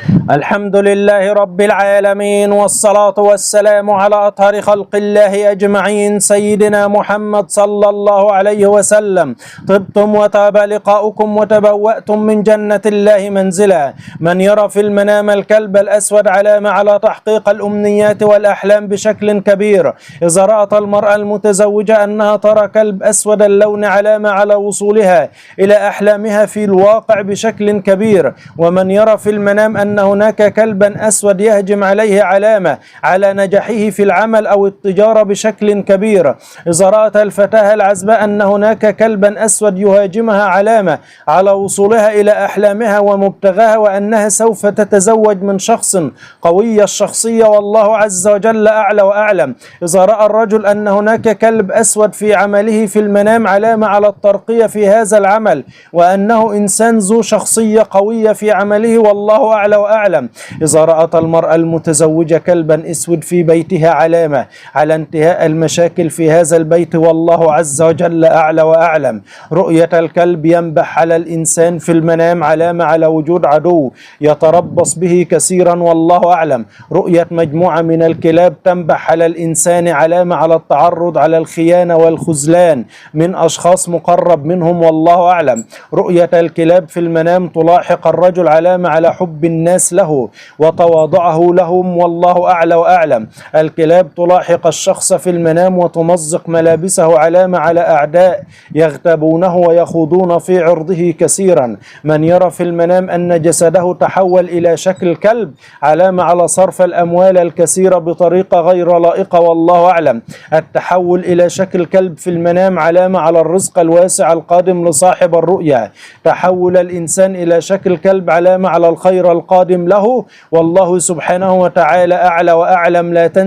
الحمد لله رب العالمين، والصلاة والسلام على أطهر خلق الله أجمعين، سيدنا محمد صلى الله عليه وسلم. طبتم وطاب لقاؤكم وتبوأتم من جنة الله منزلا. من يرى في المنام الكلب الأسود علامة على تحقيق الأمنيات والأحلام بشكل كبير. إذا رأت المرأة المتزوجة أنها ترى كلب أسود اللون علامة على وصولها إلى أحلامها في الواقع بشكل كبير. ومن يرى في المنام أن هناك كلبا أسود يهجم عليه علامة على نجاحه في العمل أو التجارة بشكل كبير. إذا رأت الفتاة العزباء أن هناك كلبا أسود يهاجمها علامة على وصولها إلى أحلامها ومبتغاها، وأنها سوف تتزوج من شخص قوي الشخصية والله عز وجل أعلى وأعلم. إذا رأى الرجل أن هناك كلب أسود في عمله في المنام علامة على الترقية في هذا العمل، وأنه إنسان ذو شخصية قوية في عمله والله أعلى وأعلم. إذا رأت المرأة المتزوجة كلبا أسود في بيتها علامة على انتهاء المشاكل في هذا البيت والله عز وجل أعلى وأعلم. رؤية الكلب ينبح على الإنسان في المنام علامة على وجود عدو يتربص به كثيرا والله أعلم. رؤية مجموعة من الكلاب تنبح على الإنسان علامة على التعرض على الخيانة والخذلان من أشخاص مقرب منهم والله أعلم. رؤية الكلاب في المنام تلاحق الرجل علامة على حب الناس له وتواضعه لهم والله أعلى وأعلم. الكلاب تلاحق الشخص في المنام وتمزق ملابسه علامة على أعداء يغتابونه ويخوضون في عرضه كثيرا. من يرى في المنام أن جسده تحول إلى شكل كلب علامة على صرف الأموال الكثيرة بطريقة غير لائقة والله أعلم. التحول إلى شكل كلب في المنام علامة على الرزق الواسع القادم لصاحب الرؤيا. تحول الإنسان إلى شكل كلب علامة على الخير القادم له والله سبحانه وتعالى أعلى وأعلم. لا تنسى